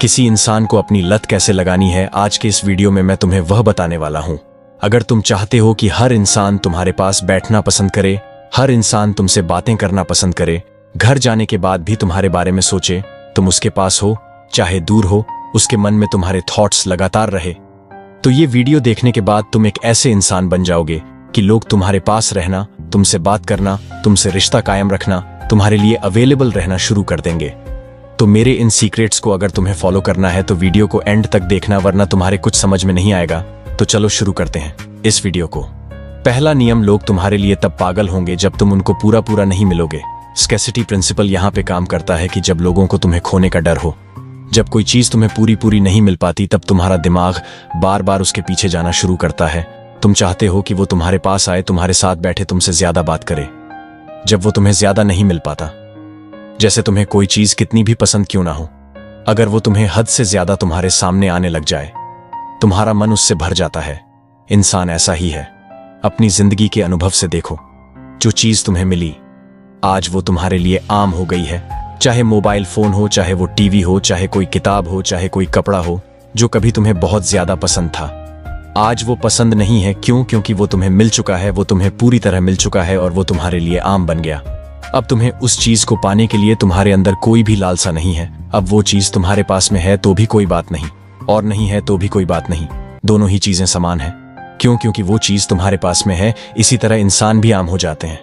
किसी इंसान को अपनी लत कैसे लगानी है, आज के इस वीडियो में मैं तुम्हें वह बताने वाला हूं। अगर तुम चाहते हो कि हर इंसान तुम्हारे पास बैठना पसंद करे, हर इंसान तुमसे बातें करना पसंद करे, घर जाने के बाद भी तुम्हारे बारे में सोचे, तुम उसके पास हो चाहे दूर हो, उसके मन में तुम्हारे थॉट्स लगातार रहे, तो ये वीडियो देखने के बाद तुम एक ऐसे इंसान बन जाओगे कि लोग तुम्हारे पास रहना, तुमसे बात करना, तुमसे रिश्ता कायम रखना, तुम्हारे लिए अवेलेबल रहना शुरू कर देंगे। तो मेरे इन सीक्रेट्स को अगर तुम्हें फॉलो करना है तो वीडियो को एंड तक देखना, वरना तुम्हारे कुछ समझ में नहीं आएगा। तो चलो शुरू करते हैं इस वीडियो को। पहला नियम, लोग तुम्हारे लिए तब पागल होंगे जब तुम उनको पूरा नहीं मिलोगे। स्कैसिटी प्रिंसिपल यहाँ पे काम करता है कि जब लोगों को तुम्हें खोने का डर हो, जब कोई चीज तुम्हें पूरी नहीं मिल पाती, तब तुम्हारा दिमाग बार बार उसके पीछे जाना शुरू करता है। तुम चाहते हो कि वो तुम्हारे पास आए, तुम्हारे साथ बैठे, तुमसे ज्यादा बात करे। जब वो तुम्हें ज्यादा नहीं मिल पाता, जैसे तुम्हें कोई चीज कितनी भी पसंद क्यों ना हो, अगर वो तुम्हें हद से ज्यादा तुम्हारे सामने आने लग जाए, तुम्हारा मन उससे भर जाता है। इंसान ऐसा ही है। अपनी जिंदगी के अनुभव से देखो, जो चीज तुम्हें मिली आज वो तुम्हारे लिए आम हो गई है। चाहे मोबाइल फोन हो, चाहे वो टीवी हो, चाहे कोई किताब हो, चाहे कोई कपड़ा हो, जो कभी तुम्हें बहुत ज्यादा पसंद था, आज वो पसंद नहीं है। क्यों? क्योंकि वो तुम्हें मिल चुका है, वो तुम्हें पूरी तरह मिल चुका है और वो तुम्हारे लिए आम बन गया। अब तुम्हें उस चीज को पाने के लिए तुम्हारे अंदर कोई भी लालसा नहीं है। अब वो चीज तुम्हारे पास में है तो भी कोई बात नहीं, और नहीं है तो भी कोई बात नहीं, दोनों ही चीजें समान हैं। क्यों? क्योंकि वो चीज तुम्हारे पास में है। इसी तरह इंसान भी आम हो जाते हैं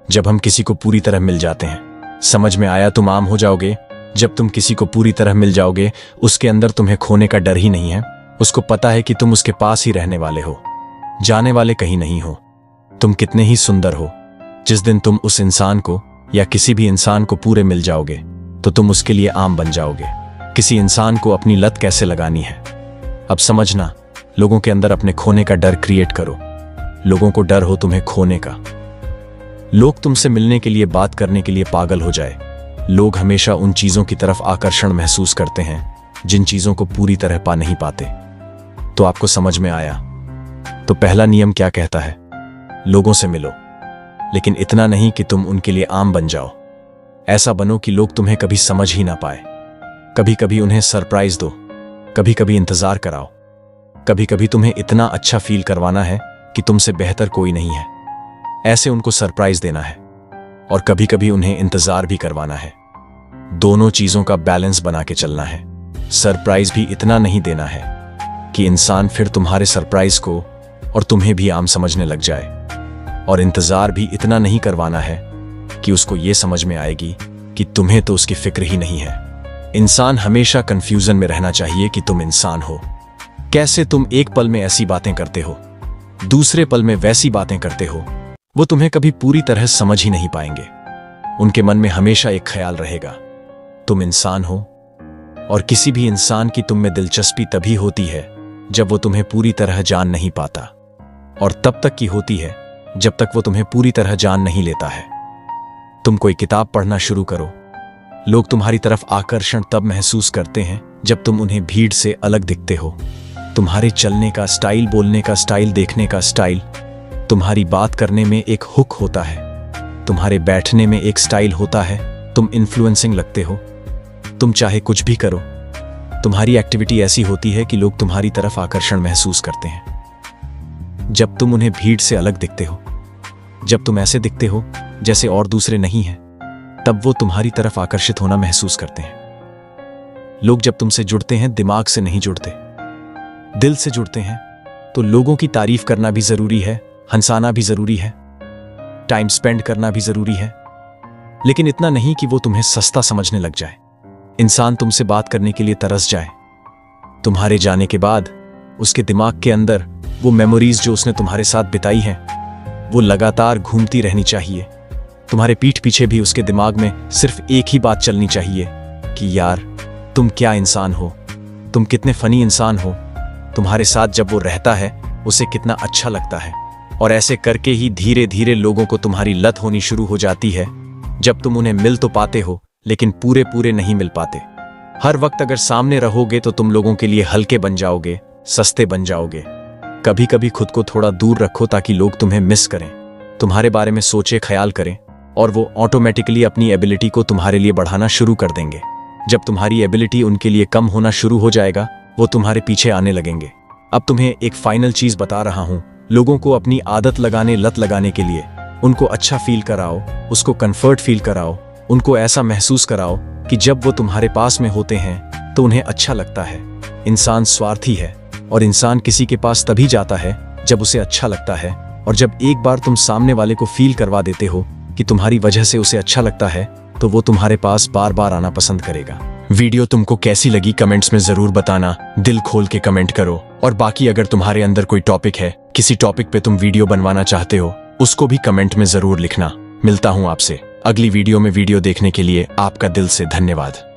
जब हम किसी को पूरी तरह मिल जाते हैं। समझ में आया? तुम आम हो जाओगे जब तुम किसी को पूरी तरह मिल जाओगे। उसके अंदर तुम्हें खोने का डर ही नहीं है। उसको पता है कि तुम उसके पास ही रहने वाले हो, जाने वाले कहीं नहीं हो। तुम कितने ही सुंदर हो, जिस दिन तुम उस इंसान को या किसी भी इंसान को पूरे मिल जाओगे तो तुम उसके लिए आम बन जाओगे। किसी इंसान को अपनी लत कैसे लगानी है, अब समझना। लोगों के अंदर अपने खोने का डर क्रिएट करो। लोगों को डर हो तुम्हें खोने का। लोग तुमसे मिलने के लिए, बात करने के लिए पागल हो जाए। लोग हमेशा उन चीजों की तरफ आकर्षण महसूस करते हैं जिन चीजों को पूरी तरह पा नहीं पाते। तो आपको समझ में आया? तो पहला नियम क्या कहता है? लोगों से मिलो, लेकिन इतना नहीं कि तुम उनके लिए आम बन जाओ। ऐसा बनो कि लोग तुम्हें कभी समझ ही ना पाए। कभी कभी उन्हें सरप्राइज दो, कभी कभी इंतजार कराओ, कभी कभी तुम्हें इतना अच्छा फील करवाना है कि तुमसे बेहतर कोई नहीं है, ऐसे उनको सरप्राइज देना है। और कभी कभी उन्हें इंतजार भी करवाना है। दोनों चीजों का बैलेंस बना के चलना है। सरप्राइज भी इतना नहीं देना है कि इंसान फिर तुम्हारे सरप्राइज को और तुम्हें भी आम समझने लग जाए, और इंतजार भी इतना नहीं करवाना है कि उसको ये समझ में आएगी कि तुम्हें तो उसकी फिक्र ही नहीं है। इंसान हमेशा कंफ्यूजन में रहना चाहिए कि तुम इंसान हो कैसे। तुम एक पल में ऐसी बातें करते हो, दूसरे पल में वैसी बातें करते हो। वो तुम्हें कभी पूरी तरह समझ ही नहीं पाएंगे। उनके मन में हमेशा एक ख्याल रहेगा, तुम इंसान हो, और किसी भी इंसान की तुम में दिलचस्पी तभी होती है जब वो तुम्हें पूरी तरह जान नहीं पाता, और तब तक की होती है जब तक वो तुम्हें पूरी तरह जान नहीं लेता है। तुम कोई किताब पढ़ना शुरू करो, लोग तुम्हारी तरफ आकर्षण तब महसूस करते हैं जब तुम उन्हें भीड़ से अलग दिखते हो। तुम्हारे चलने का स्टाइल, बोलने का स्टाइल, देखने का स्टाइल, तुम्हारी बात करने में एक हुक होता है, तुम्हारे बैठने में एक स्टाइल होता है। तुम इन्फ्लुएंसिंग लगते हो। तुम चाहे कुछ भी करो, तुम्हारी एक्टिविटी ऐसी होती है कि लोग तुम्हारी तरफ आकर्षण महसूस करते हैं। जब तुम उन्हें भीड़ से अलग दिखते हो, जब तुम ऐसे दिखते हो जैसे और दूसरे नहीं हैं, तब वो तुम्हारी तरफ आकर्षित होना महसूस करते हैं। लोग जब तुमसे जुड़ते हैं, दिमाग से नहीं जुड़ते, दिल से जुड़ते हैं। तो लोगों की तारीफ करना भी जरूरी है, हंसाना भी जरूरी है, टाइम स्पेंड करना भी जरूरी है, लेकिन इतना नहीं कि वो तुम्हें सस्ता समझने लग जाए। इंसान तुमसे बात करने के लिए तरस जाए। तुम्हारे जाने के बाद उसके दिमाग के अंदर वो मेमोरीज जो उसने तुम्हारे साथ बिताई हैं, वो लगातार घूमती रहनी चाहिए। तुम्हारे पीठ पीछे भी उसके दिमाग में सिर्फ एक ही बात चलनी चाहिए कि यार तुम क्या इंसान हो, तुम कितने फनी इंसान हो। तुम्हारे साथ जब वो रहता है उसे कितना अच्छा लगता है। और ऐसे करके ही धीरे धीरे लोगों को तुम्हारी लत होनी शुरू हो जाती है। जब तुम उन्हें मिल तो पाते हो, लेकिन पूरे नहीं मिल पाते। हर वक्त अगर सामने रहोगे तो तुम लोगों के लिए हल्के बन जाओगे, सस्ते बन जाओगे। कभी कभी खुद को थोड़ा दूर रखो ताकि लोग तुम्हें मिस करें, तुम्हारे बारे में सोचे, ख्याल करें, और वो ऑटोमेटिकली अपनी एबिलिटी को तुम्हारे लिए बढ़ाना शुरू कर देंगे। जब तुम्हारी एबिलिटी उनके लिए कम होना शुरू हो जाएगा, वो तुम्हारे पीछे आने लगेंगे। अब तुम्हें एक फाइनल चीज बता रहा हूं, लोगों को अपनी आदत लगाने, लत लगाने के लिए उनको अच्छा फील कराओ, उसको कंफर्ट फील कराओ, उनको ऐसा महसूस कराओ कि जब वो तुम्हारे पास में होते हैं तो उन्हें अच्छा लगता है। इंसान स्वार्थी है और इंसान किसी के पास तभी जाता है जब उसे अच्छा लगता है, और जब एक बार तुम सामने वाले को फील करवा देते हो कि तुम्हारी वजह से उसे अच्छा लगता है, तो वो तुम्हारे पास बार बार आना पसंद करेगा। वीडियो तुमको कैसी लगी कमेंट्स में जरूर बताना, दिल खोल के कमेंट करो। और बाकी अगर तुम्हारे अंदर कोई टॉपिक है, किसी टॉपिक पे तुम वीडियो बनवाना चाहते हो, उसको भी कमेंट में जरूर लिखना। मिलता हूं आपसे अगली वीडियो में। वीडियो देखने के लिए आपका दिल से धन्यवाद।